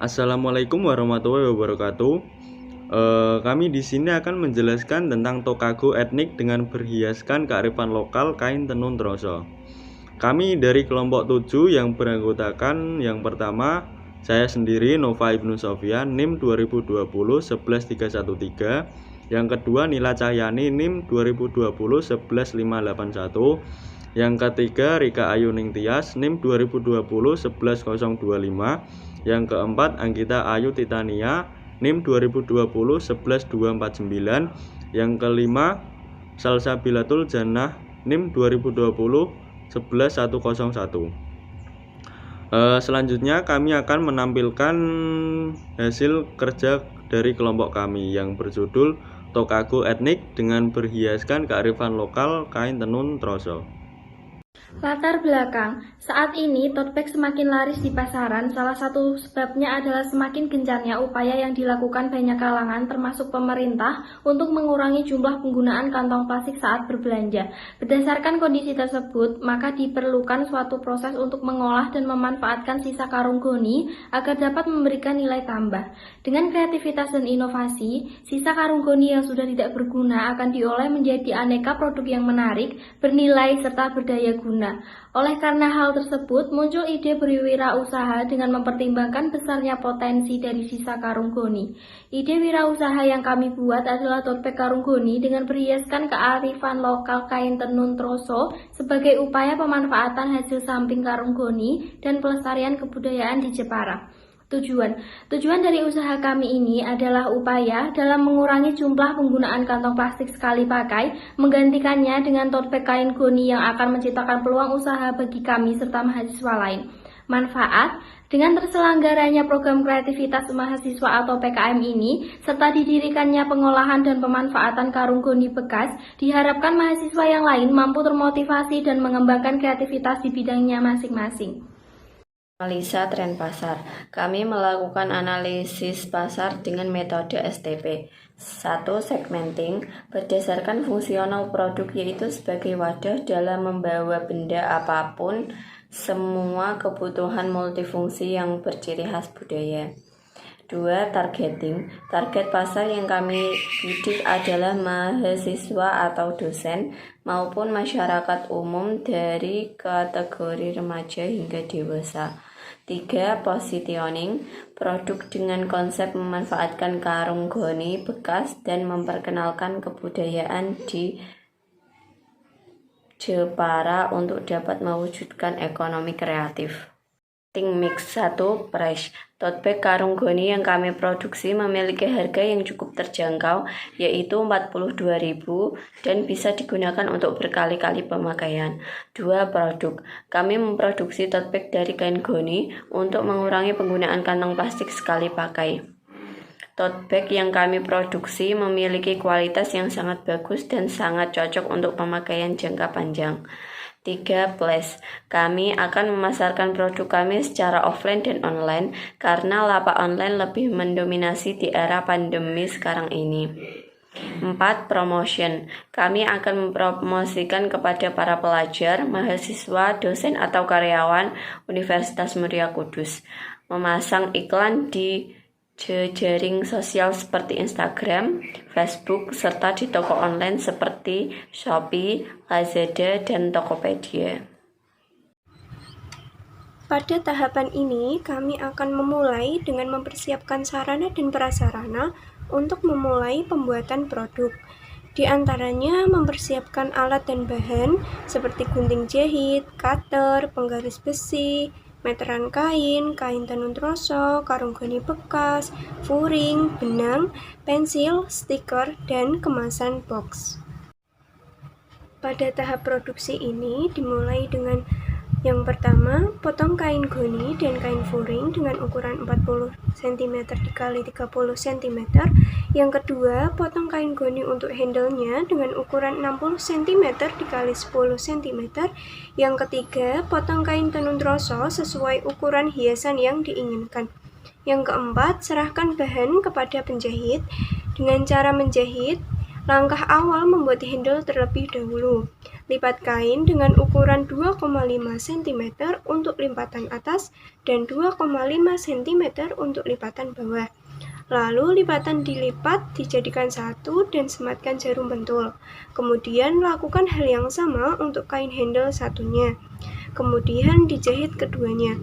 Assalamualaikum warahmatullahi wabarakatuh. Kami di sini akan menjelaskan tentang tokago etnik dengan berhiaskan kearifan lokal kain tenun troso. Kami dari kelompok 7 yang beranggotakan yang pertama saya sendiri Nova Ibnu Sofyan NIM 2020 11313, yang kedua Nila Cahyani NIM 2020 11581, yang ketiga Rika Ayuning Tias NIM 2020 11025, yang keempat Anggita Ayu Titania NIM 2020 11249, yang kelima Salsabilatul Jannah NIM 2020 11101. Selanjutnya kami akan menampilkan hasil kerja dari kelompok kami yang berjudul Tokago Etnik dengan berhiaskan kearifan lokal kain tenun troso. Latar belakang, saat ini tote bag semakin laris di pasaran. Salah satu sebabnya adalah semakin gencarnya upaya yang dilakukan banyak kalangan termasuk pemerintah untuk mengurangi jumlah penggunaan kantong plastik saat berbelanja. Berdasarkan kondisi tersebut, maka diperlukan suatu proses untuk mengolah dan memanfaatkan sisa karung goni agar dapat memberikan nilai tambah. Dengan kreativitas dan inovasi, sisa karung goni yang sudah tidak berguna akan diolah menjadi aneka produk yang menarik, bernilai, serta berdaya guna. Oleh karena hal tersebut, muncul ide berwirausaha dengan mempertimbangkan besarnya potensi dari sisa karung goni. Ide wirausaha yang kami buat adalah tote bag karung goni dengan berhiaskan kearifan lokal kain tenun troso sebagai upaya pemanfaatan hasil samping karung goni dan pelestarian kebudayaan di Jepara. Tujuan dari usaha kami ini adalah upaya dalam mengurangi jumlah penggunaan kantong plastik sekali pakai, menggantikannya dengan tote bag kain goni yang akan menciptakan peluang usaha bagi kami serta mahasiswa lain. Manfaat, dengan terselenggaranya program kreativitas mahasiswa atau PKM ini, serta didirikannya pengolahan dan pemanfaatan karung goni bekas, diharapkan mahasiswa yang lain mampu termotivasi dan mengembangkan kreativitas di bidangnya masing-masing. Analisa tren pasar. Kami melakukan analisis pasar dengan metode STP. 1. Segmenting berdasarkan fungsional produk, yaitu sebagai wadah dalam membawa benda apapun semua kebutuhan multifungsi yang berciri khas budaya. 2. Targeting. Target pasar yang kami bidik adalah mahasiswa atau dosen maupun masyarakat umum dari kategori remaja hingga dewasa. 3. Positioning. Produk dengan konsep memanfaatkan karung goni bekas dan memperkenalkan kebudayaan di Jepara untuk dapat mewujudkan ekonomi kreatif. Mix. 1. Price. Tote bag karung goni yang kami produksi memiliki harga yang cukup terjangkau, yaitu Rp42.000 dan bisa digunakan untuk berkali-kali pemakaian. 2. Produk. Kami memproduksi tote bag dari kain goni untuk mengurangi penggunaan kantong plastik sekali pakai. Tote bag yang kami produksi memiliki kualitas yang sangat bagus dan sangat cocok untuk pemakaian jangka panjang. 3. Place. Kami akan memasarkan produk kami secara offline dan online karena lapak online lebih mendominasi di era pandemi sekarang ini. 4. Promotion. Kami akan mempromosikan kepada para pelajar, mahasiswa, dosen atau karyawan Universitas Muria Kudus. Memasang iklan di jejaring sosial seperti Instagram, Facebook, serta di toko online seperti Shopee, Lazada, dan Tokopedia. Pada tahapan ini, kami akan memulai dengan mempersiapkan sarana dan prasarana untuk memulai pembuatan produk. Di antaranya mempersiapkan alat dan bahan seperti gunting jahit, cutter, penggaris besi, meteran kain, kain tenun troso, karung goni bekas, furing, benang, pensil, stiker, dan kemasan box. Pada tahap produksi ini dimulai dengan yang pertama, potong kain goni dan kain furing dengan ukuran 40 cm x 30 cm. Yang kedua, potong kain goni untuk handle-nya dengan ukuran 60 cm x 10 cm. Yang ketiga, potong kain tenun troso sesuai ukuran hiasan yang diinginkan. Yang keempat, serahkan bahan kepada penjahit. Dengan cara menjahit, Langkah awal membuat handle terlebih dahulu. Lipat kain dengan ukuran 2,5 cm untuk lipatan atas dan 2,5 cm untuk lipatan bawah. Lalu lipatan dilipat, dijadikan satu dan sematkan jarum pentul. Kemudian lakukan hal yang sama untuk kain handle satunya. Kemudian dijahit keduanya.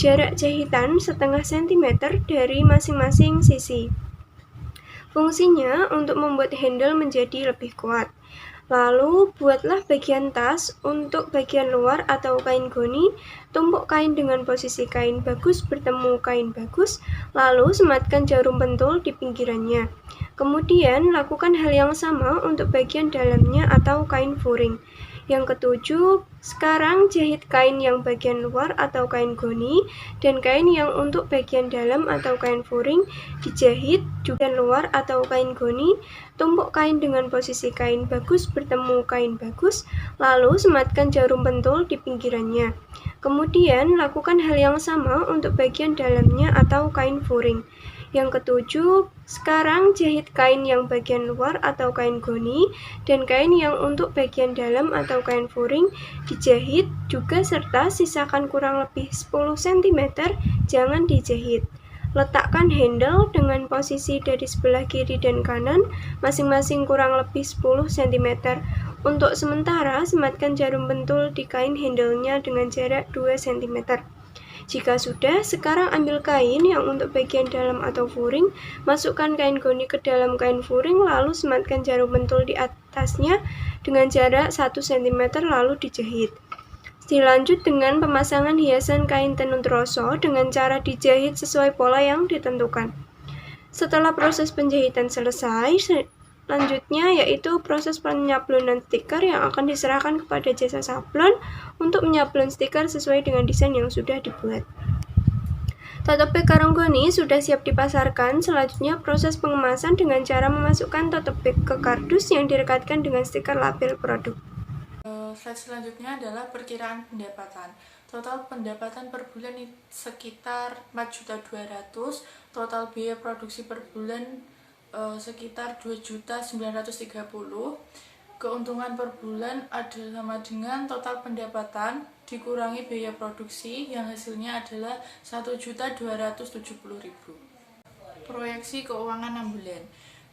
Jarak jahitan setengah sentimeter dari masing-masing sisi. Fungsinya untuk membuat handle menjadi lebih kuat. Lalu, buatlah bagian tas. Untuk bagian luar atau kain goni, tumpuk kain dengan posisi kain bagus bertemu kain bagus, lalu sematkan jarum pentul di pinggirannya. Kemudian, lakukan hal yang sama untuk bagian dalamnya atau kain furing. Yang ketujuh, sekarang jahit kain yang bagian luar atau kain goni dan kain yang untuk bagian dalam atau kain furing dijahit juga luar atau kain goni. Tumpuk kain dengan posisi kain bagus bertemu kain bagus, lalu sematkan jarum pentul di pinggirannya. Kemudian lakukan hal yang sama untuk bagian dalamnya atau kain furing. Yang ketujuh, sekarang jahit kain yang bagian luar atau kain goni dan kain yang untuk bagian dalam atau kain furing dijahit juga serta sisakan kurang lebih 10 cm, jangan dijahit. Letakkan handle dengan posisi dari sebelah kiri dan kanan masing-masing kurang lebih 10 cm. Untuk sementara, sematkan jarum pentul di kain handle-nya dengan jarak 2 cm. Jika sudah, sekarang ambil kain yang untuk bagian dalam atau furing, masukkan kain goni ke dalam kain furing, lalu sematkan jarum pentul di atasnya dengan jarak 1 cm lalu dijahit. Dilanjut dengan pemasangan hiasan kain tenun troso dengan cara dijahit sesuai pola yang ditentukan. Setelah proses penjahitan selesai, selanjutnya yaitu proses penyablonan stiker yang akan diserahkan kepada jasa sablon untuk menyablon stiker sesuai dengan desain yang sudah dibuat. Tote bag karung goni sudah siap dipasarkan. Selanjutnya proses pengemasan dengan cara memasukkan tote bag ke kardus yang direkatkan dengan stiker label produk. Slide selanjutnya adalah perkiraan pendapatan. Total pendapatan per bulan sekitar 4.200.000, total biaya produksi per bulan sekitar 2.930.000. Keuntungan per bulan adalah sama dengan total pendapatan dikurangi biaya produksi yang hasilnya adalah 1.270.000. Proyeksi keuangan 6 bulan.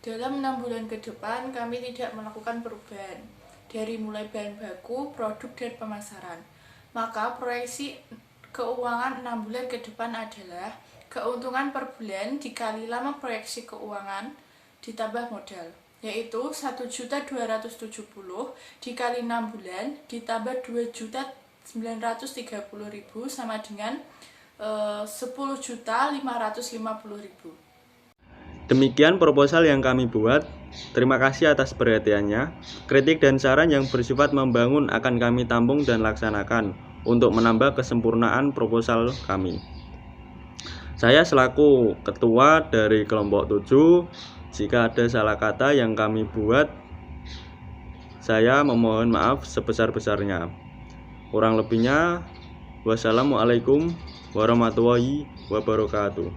Dalam 6 bulan ke depan kami tidak melakukan perubahan dari mulai bahan baku, produk, dan pemasaran. Maka proyeksi keuangan 6 bulan ke depan adalah keuntungan per bulan dikali lama proyeksi keuangan ditambah modal, yaitu 1.270.000 dikali 6 bulan ditambah 2.930.000 sama dengan 10.550.000. Demikian proposal yang kami buat. Terima kasih atas perhatiannya. Kritik dan saran yang bersifat membangun akan kami tampung dan laksanakan untuk menambah kesempurnaan proposal kami. Saya selaku ketua dari kelompok 7, jika ada salah kata yang kami buat, saya memohon maaf sebesar-besarnya. Kurang lebihnya, wassalamualaikum warahmatullahi wabarakatuh.